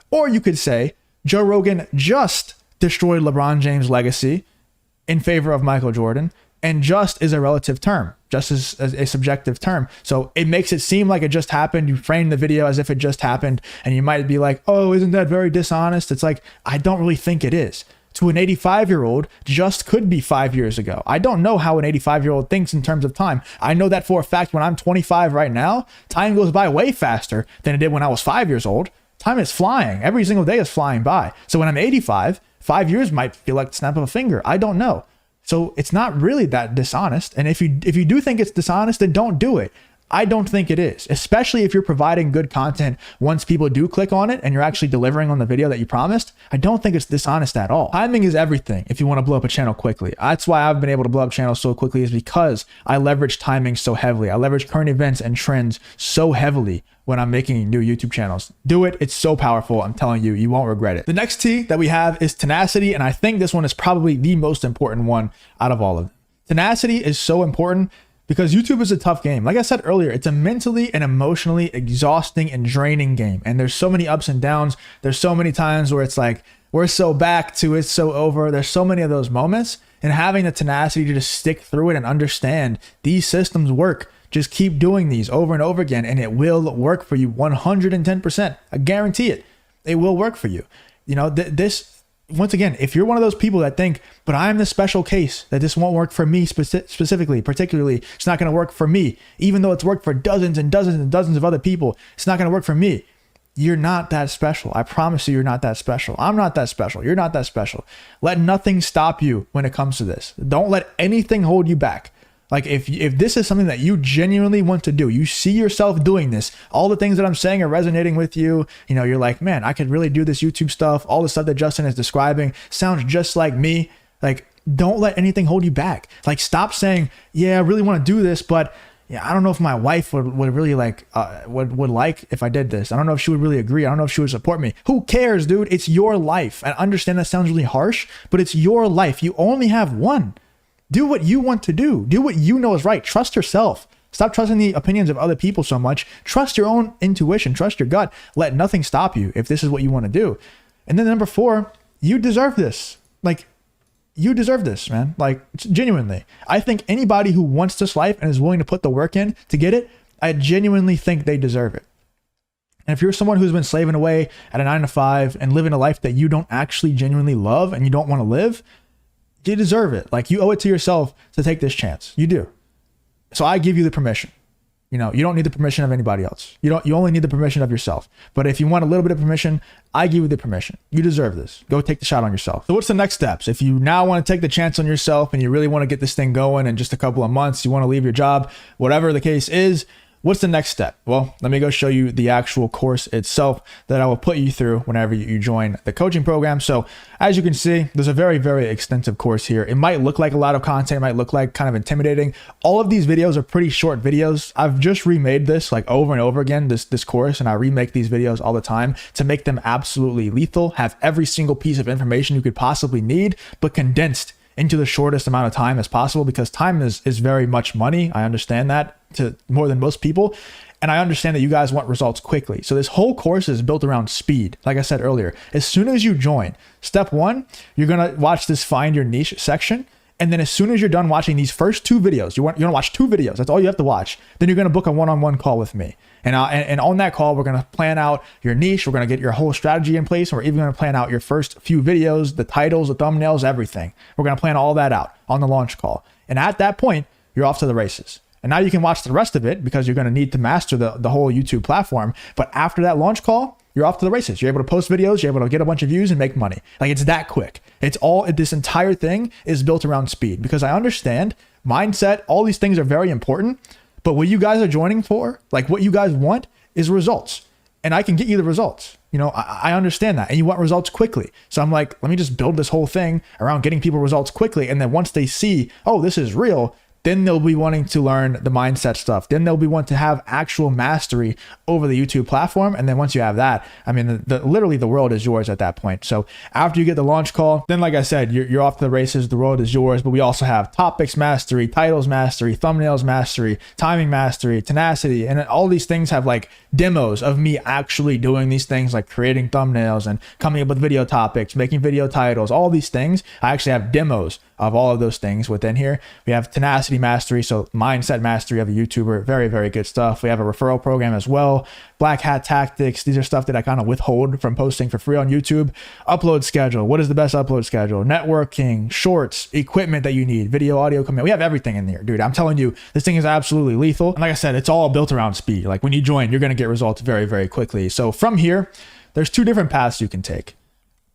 Or you could say, Joe Rogan just destroyed LeBron James' legacy in favor of Michael Jordan. And just is a relative term. Just is a subjective term. So it makes it seem like it just happened. You frame the video as if it just happened. And you might be like, oh, isn't that very dishonest? It's like, I don't really think it is. To an 85-year-old, just could be 5 years ago. I don't know how an 85-year-old thinks in terms of time. I know that for a fact when I'm 25 right now, time goes by way faster than it did when I was 5 years old. Time is flying. Every single day is flying by. So when I'm 85, 5 years might feel like the snap of a finger. I don't know. So it's not really that dishonest. And if you do think it's dishonest, then don't do it. I don't think it is, especially if you're providing good content. Once people do click on it and you're actually delivering on the video that you promised, I don't think it's dishonest at all. Timing is everything if you want to blow up a channel quickly. That's why I've been able to blow up channels so quickly, is because I leverage timing so heavily. I leverage current events and trends so heavily when I'm making new YouTube channels. Do it. It's so powerful. I'm telling you, you won't regret it. The next T that we have is tenacity. And I think this one is probably the most important one out of all of them. Tenacity is so important because YouTube is a tough game. Like I said earlier, it's a mentally and emotionally exhausting and draining game. And there's so many ups and downs. There's so many times where it's like, we're so back to it's so over. There's so many of those moments, and having the tenacity to just stick through it and understand these systems work. Just keep doing these over and over again, and it will work for you 110%. I guarantee it. It will work for you. You know, this, once again, if you're one of those people that think, but I'm the special case, that this won't work for me specifically, particularly, it's not going to work for me, even though it's worked for dozens and dozens and dozens of other people, it's not going to work for me. You're not that special. I promise you, you're not that special. I'm not that special. You're not that special. Let nothing stop you when it comes to this. Don't let anything hold you back. Like if this is something that you genuinely want to do, you see yourself doing this, all the things that I'm saying are resonating with you, you know, you're like, man, I could really do this YouTube stuff. All the stuff that Justin is describing sounds just like me. Like, don't let anything hold you back. Like, stop saying, yeah, I really want to do this, but yeah, I don't know if my wife would really like, would like if I did this. I don't know if she would really agree. I don't know if she would support me. Who cares, dude? It's your life. I understand that sounds really harsh, but it's your life. You only have one. Do what you want to do. Do what you know is right. Trust yourself. Stop trusting the opinions of other people so much. Trust your own intuition. Trust your gut. Let nothing stop you if this is what you want to do. And then number 4, you deserve this. Like, you deserve this, man. Like, genuinely. I think anybody who wants this life and is willing to put the work in to get it, I genuinely think they deserve it. And if you're someone who's been slaving away at a 9-to-5 and living a life that you don't actually genuinely love and you don't want to live, you deserve it. Like, you owe it to yourself to take this chance. You do. So I give you the permission. You know, you don't need the permission of anybody else. You only need the permission of yourself. But if you want a little bit of permission, I give you the permission. You deserve this. Go take the shot on yourself. So what's the next steps? If you now want to take the chance on yourself and you really want to get this thing going in just a couple of months, you want to leave your job, whatever the case is, what's the next step? Well, let me go show you the actual course itself that I will put you through whenever you join the coaching program. So as you can see, there's a very, very extensive course here. It might look like a lot of content. It might look like kind of intimidating. All of these videos are pretty short videos. I've just remade this like over and over again, this course, and I remake these videos all the time to make them absolutely lethal, have every single piece of information you could possibly need, but condensed into the shortest amount of time as possible, because time is very much money. I understand that to more than most people. And I understand that you guys want results quickly. So this whole course is built around speed. Like I said earlier, as soon as you join, step 1, you're going to watch this find your niche section. And then as soon as you're done watching these first 2 videos, you're going to watch 2 videos. That's all you have to watch. Then you're going to book a one-on-one call with me. And on that call, we're going to plan out your niche. We're going to get your whole strategy in place. And we're even going to plan out your first few videos, the titles, the thumbnails, everything. We're going to plan all that out on the launch call. And at that point, you're off to the races. And now you can watch the rest of it because you're going to need to master the whole YouTube platform. But after that launch call, you're off to the races. You're able to post videos. You're able to get a bunch of views and make money. Like, it's that quick. This entire thing is built around speed, because I understand mindset, all these things are very important. But what you guys are joining for, like what you guys want, is results. And I can get you the results. You know, I understand that. And you want results quickly. So I'm like, let me just build this whole thing around getting people results quickly. And then once they see, oh, this is real, then they'll be wanting to learn the mindset stuff. Then they'll be wanting to have actual mastery over the YouTube platform. And then once you have that, I mean, literally the world is yours at that point. So after you get the launch call, then like I said, you're off to the races. The world is yours. But we also have topics mastery, titles mastery, thumbnails mastery, timing mastery, tenacity. And all these things have like demos of me actually doing these things, like creating thumbnails and coming up with video topics, making video titles, all these things. I actually have demos of all of those things within here. We have tenacity mastery, so mindset mastery of a YouTuber. Very, very good stuff. We have a referral program as well. Black hat tactics. These are stuff that I kind of withhold from posting for free on YouTube. Upload schedule. What is the best upload schedule? Networking, shorts, equipment that you need, video, audio, command. We have everything in there, dude. I'm telling you, this thing is absolutely lethal. And like I said, it's all built around speed. Like, when you join, you're going to get results very, very quickly. So from here, there's 2 different paths you can take.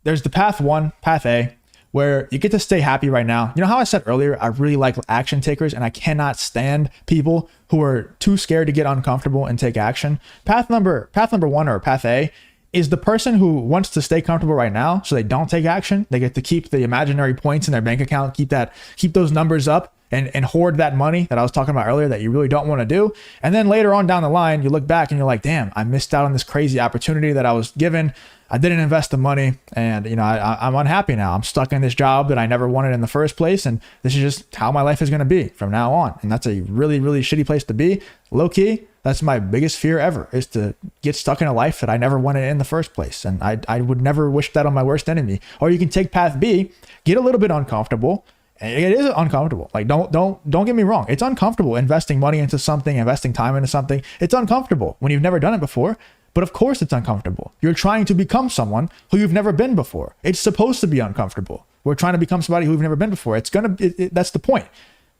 There's the path 1, path A, where you get to stay happy right now. You know how I said earlier, I really like action takers, and I cannot stand people who are too scared to get uncomfortable and take action. Path number 1, or path A, is the person who wants to stay comfortable right now so they don't take action. They get to keep the imaginary points in their bank account, keep those numbers up, and hoard that money that I was talking about earlier that you really don't want to do. And then later on down the line, you look back and you're like, damn, I missed out on this crazy opportunity that I was given. I didn't invest the money, and you know, I'm unhappy now. I'm stuck in this job that I never wanted in the first place, and this is just how my life is going to be from now on. And that's a really, really shitty place to be. Low key, that's my biggest fear ever, is to get stuck in a life that I never wanted in the first place. And I would never wish that on my worst enemy. Or you can take path B, get a little bit uncomfortable. It is uncomfortable. Like, don't get me wrong. It's uncomfortable investing money into something, investing time into something. It's uncomfortable when you've never done it before. But of course it's uncomfortable. You're trying to become someone who you've never been before. It's supposed to be uncomfortable. We're trying to become somebody who we've never been before. That's the point.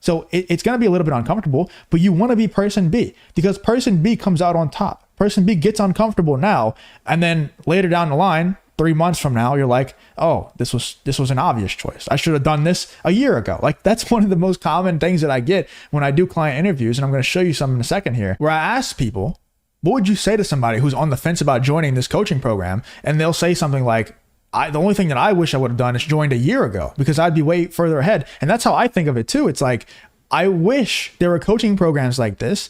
So it's going to be a little bit uncomfortable, but you want to be person B, because person B comes out on top. Person B gets uncomfortable now, and then later down the line, 3 months from now, you're like, oh, this was an obvious choice. I should have done this a year ago. Like, that's one of the most common things that I get when I do client interviews. And I'm going to show you some in a second here, where I ask people, what would you say to somebody who's on the fence about joining this coaching program? And they'll say something like, the only thing that I wish I would have done is joined a year ago, because I'd be way further ahead. And that's how I think of it too. It's like, I wish there were coaching programs like this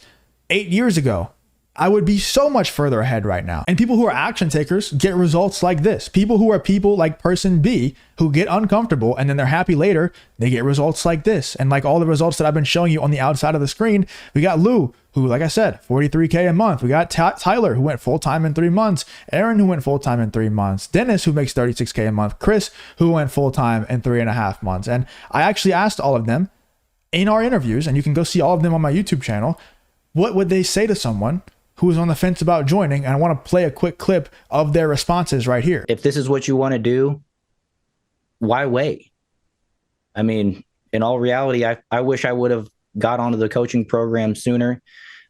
8 years ago. I would be so much further ahead right now. And people who are action takers get results like this. People who are people like person B who get uncomfortable and then they're happy later, they get results like this. And like all the results that I've been showing you on the outside of the screen, we got Lou, who, like I said, 43K a month. We got Tyler, who went full-time in 3 months. Aaron, who went full-time in 3 months. Dennis, who makes 36K a month. Chris, who went full-time in 3.5 months. And I actually asked all of them in our interviews, and you can go see all of them on my YouTube channel, what would they say to someone who is on the fence about joining? And I want to play a quick clip of their responses right here. If this is what you want to do, why wait? I mean, in all reality, I wish I would have got onto the coaching program sooner.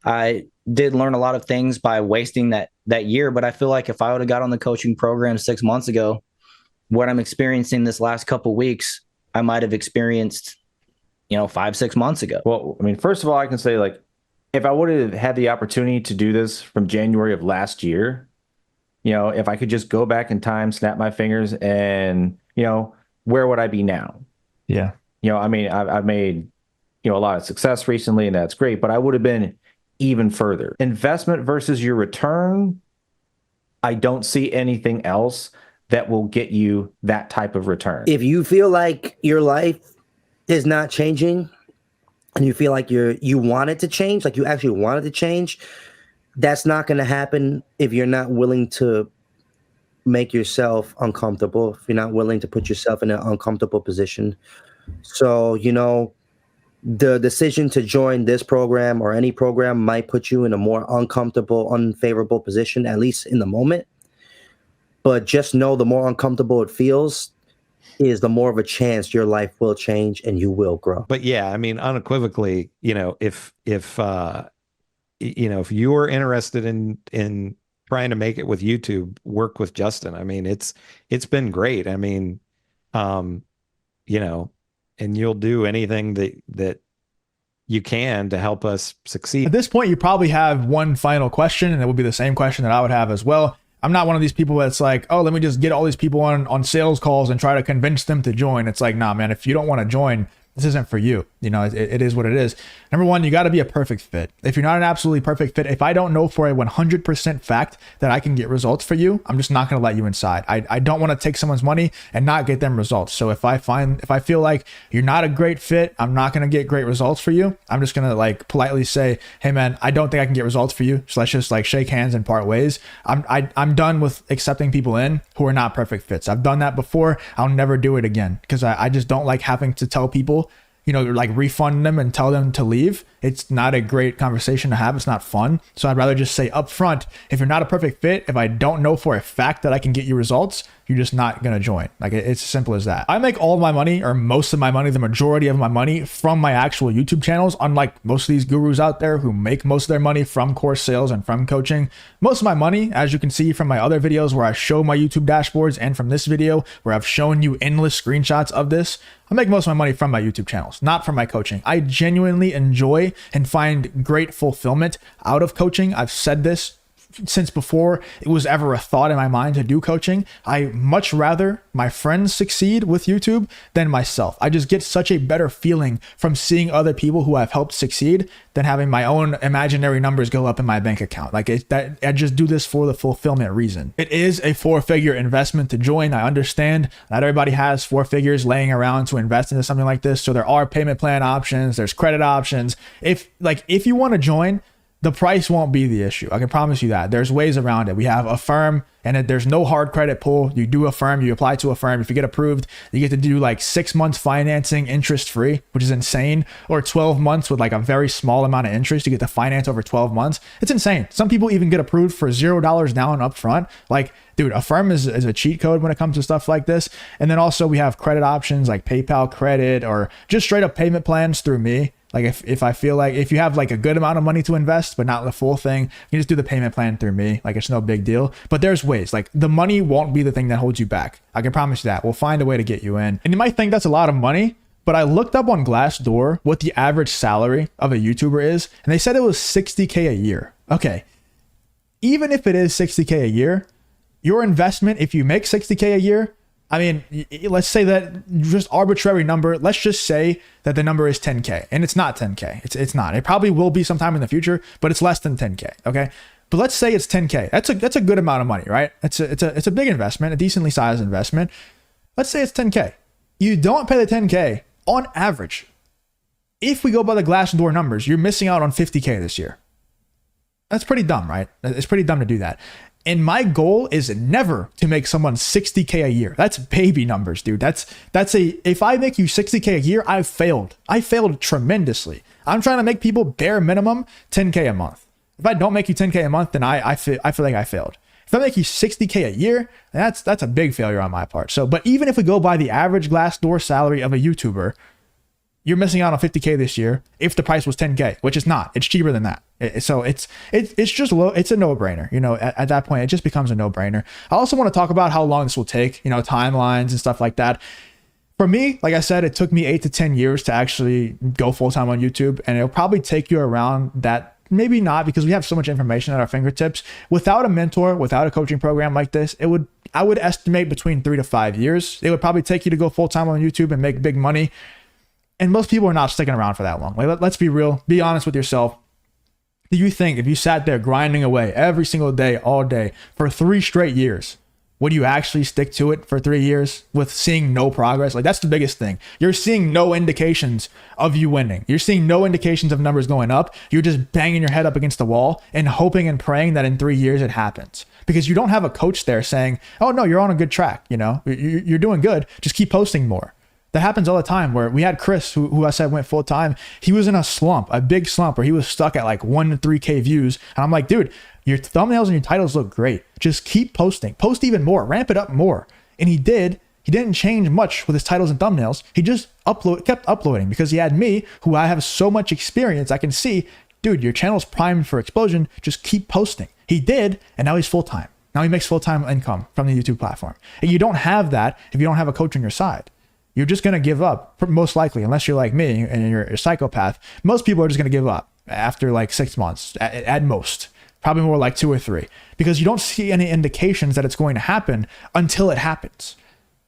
I did learn a lot of things by wasting that year, but I feel like if I would have got on the coaching program 6 months ago, what I'm experiencing this last couple of weeks, I might have experienced, 5-6 months ago. Well, I mean, first of all, I can say, like, if I would have had the opportunity to do this from January of last year, if I could just go back in time, snap my fingers, and, where would I be now? Yeah. I mean, I've made, a lot of success recently, and that's great, but I would have been even further. Investment versus your return, I don't see anything else that will get you that type of return. If you feel like your life is not changing, and you feel like you want it to change, like you actually want it to change, that's not going to happen if you're not willing to make yourself uncomfortable, if you're not willing to put yourself in an uncomfortable position. So, the decision to join this program or any program might put you in a more uncomfortable, unfavorable position, at least in the moment. But just know the more uncomfortable it feels, is the more of a chance your life will change and you will grow. But yeah, I mean, unequivocally, if you're interested in trying to make it with YouTube, work with Justin. I mean, it's been great. I mean, and you'll do anything that you can to help us succeed. At this point, you probably have one final question, and it will be the same question that I would have as well. I'm not one of these people that's like, oh, let me just get all these people on sales calls and try to convince them to join. It's like, nah, man, if you don't want to join, this isn't for you. It is what it is. Number one, you got to be a perfect fit. If you're not an absolutely perfect fit, if I don't know for a 100% fact that I can get results for you, I'm just not going to let you inside. I don't want to take someone's money and not get them results. So if I feel like you're not a great fit, I'm not going to get great results for you, I'm just going to like politely say, hey man, I don't think I can get results for you. So let's just like shake hands and part ways. I'm done with accepting people in who are not perfect fits. I've done that before. I'll never do it again because I just don't like having to tell people, like refund them and tell them to leave. It's not a great conversation to have. It's not fun. So I'd rather just say up front, if you're not a perfect fit, if I don't know for a fact that I can get you results, you're just not going to join. Like it's as simple as that. I make all of my money, or most of my money, the majority of my money, from my actual YouTube channels. Unlike most of these gurus out there who make most of their money from course sales and from coaching, most of my money, as you can see from my other videos where I show my YouTube dashboards, and from this video where I've shown you endless screenshots of this, I make most of my money from my YouTube channels, not from my coaching. I genuinely enjoy and find great fulfillment out of coaching. I've said this since before it was ever a thought in my mind to do coaching. I much rather my friends succeed with YouTube than myself. I just get such a better feeling from seeing other people who I've helped succeed than having my own imaginary numbers go up in my bank account. Like I just do this for the fulfillment reason. It is a 4-figure investment to join. I understand not everybody has 4 figures laying around to invest into something like this. So there are payment plan options, there's credit options. If you want to join, the price won't be the issue. I can promise you that. There's ways around it. We have Affirm, and there's no hard credit pull. You do Affirm, you apply to Affirm. If you get approved, you get to do like 6 months financing interest free, which is insane, or 12 months with like a very small amount of interest. You get to finance over 12 months. It's insane. Some people even get approved for $0 down up front. Like, dude, Affirm is a cheat code when it comes to stuff like this. And then also we have credit options like PayPal credit, or just straight up payment plans through me. Like if I feel like if you have like a good amount of money to invest, but not the full thing, you just do the payment plan through me. Like it's no big deal. But there's ways. Like the money won't be the thing that holds you back. I can promise you that. We'll find a way to get you in. And you might think that's a lot of money, but I looked up on Glassdoor what the average salary of a YouTuber is, and they said it was $60K a year. Okay. Even if it is $60K a year, your investment, if you make $60K a year, I mean, let's say that just arbitrary number. Let's just say that the number is 10K, and it's not 10K. It's not. It probably will be sometime in the future, but it's less than 10K. Okay, but let's say it's 10K. That's a good amount of money, right? It's a big investment, a decently sized investment. Let's say it's 10K. You don't pay the 10K on average. If we go by the Glassdoor numbers, you're missing out on 50K this year. That's pretty dumb, right? It's pretty dumb to do that. And my goal is never to make someone 60K a year. That's baby numbers, dude. If I make you 60K a year, I failed tremendously. I'm trying to make people bare minimum 10K a month. If I don't make you 10K a month, then I feel like I failed. If I make you 60K a year, that's a big failure on my part. So, but even if we go by the average Glassdoor salary of a YouTuber, you're missing out on 50K this year if the price was 10K, which is not. It's cheaper than that. So it's just low. It's a no-brainer. At that point, it just becomes a no-brainer. I also want to talk about how long this will take, timelines and stuff like that. For me, like I said, it took me 8 to 10 years to actually go full-time on YouTube, and it'll probably take you around that. Maybe not, because we have so much information at our fingertips. Without a mentor, without a coaching program like this, I would estimate between 3 to 5 years. It would probably take you to go full-time on YouTube and make big money. And most people are not sticking around for that long. Like, let's be real. Be honest with yourself. Do you think if you sat there grinding away every single day, all day, for 3 straight years, would you actually stick to it for 3 years with seeing no progress? Like, that's the biggest thing. You're seeing no indications of you winning. You're seeing no indications of numbers going up. You're just banging your head up against the wall and hoping and praying that in 3 years it happens. Because you don't have a coach there saying, oh, no, you're on a good track. You're doing good. Just keep posting more. That happens all the time, where we had Chris, who I said went full time. He was in a slump, a big slump, where he was stuck at like 1 to 3K views. And I'm like, dude, your thumbnails and your titles look great. Just keep posting. Post even more. Ramp it up more. And he did. He didn't change much with his titles and thumbnails. He just kept uploading, because he had me, who I have so much experience. I can see, dude, your channel's primed for explosion. Just keep posting. He did, and now he's full time. Now he makes full time income from the YouTube platform. And you don't have that if you don't have a coach on your side. You're just going to give up, most likely, unless you're like me and you're a psychopath. Most people are just going to give up after like 6 months at most, probably more like 2 or 3, because you don't see any indications that it's going to happen until it happens.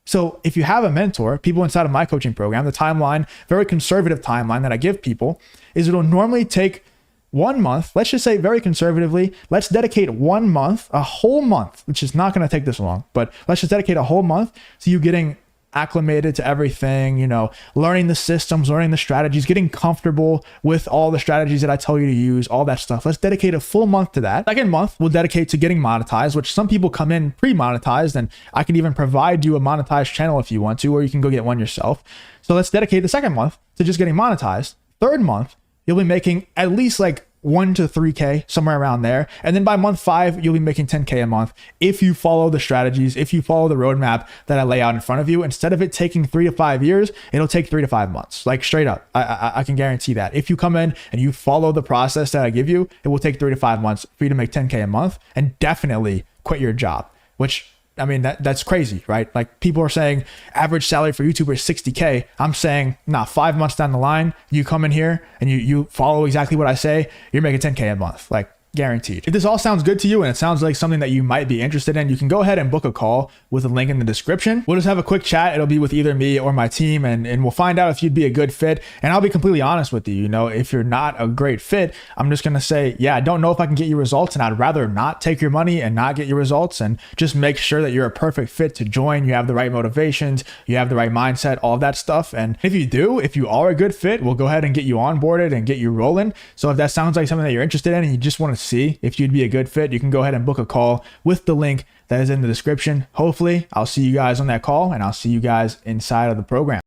So if you have a mentor, people inside of my coaching program, the timeline, very conservative timeline that I give people, is it'll normally take 1 month. Let's just say very conservatively, let's dedicate 1 month, a whole month, which is not going to take this long, but let's just dedicate a whole month to you getting acclimated to everything, learning the systems, learning the strategies, getting comfortable with all the strategies that I tell you to use, all that stuff. Let's dedicate a full month to that. Second month, we'll dedicate to getting monetized, which some people come in pre-monetized, and I can even provide you a monetized channel if you want to, or you can go get one yourself. So let's dedicate the second month to just getting monetized. Third month, you'll be making at least like 1 to 3K, somewhere around there. And then by month 5, you'll be making 10K a month if you follow the strategies, if you follow the roadmap that I lay out in front of you. Instead of it taking 3 to 5 years, it'll take 3 to 5 months. Like, straight up, I can guarantee that. If you come in and you follow the process that I give you, it will take 3 to 5 months for you to make 10K a month, and definitely quit your job, which, I mean, that's crazy, right? Like, people are saying average salary for YouTubers is 60K. I'm saying, 5 months down the line, you come in here and you follow exactly what I say, you're making 10K a month. Like, guaranteed. If this all sounds good to you and it sounds like something that you might be interested in, you can go ahead and book a call with a link in the description. We'll just have a quick chat. It'll be with either me or my team, and we'll find out if you'd be a good fit. And I'll be completely honest with you. If you're not a great fit, I'm just going to say, yeah, I don't know if I can get you results, and I'd rather not take your money and not get your results, and just make sure that you're a perfect fit to join. You have the right motivations, you have the right mindset, all of that stuff. And if you are a good fit, we'll go ahead and get you onboarded and get you rolling. So if that sounds like something that you're interested in and you just want to see if you'd be a good fit, you can go ahead and book a call with the link that is in the description. Hopefully, I'll see you guys on that call, and I'll see you guys inside of the program.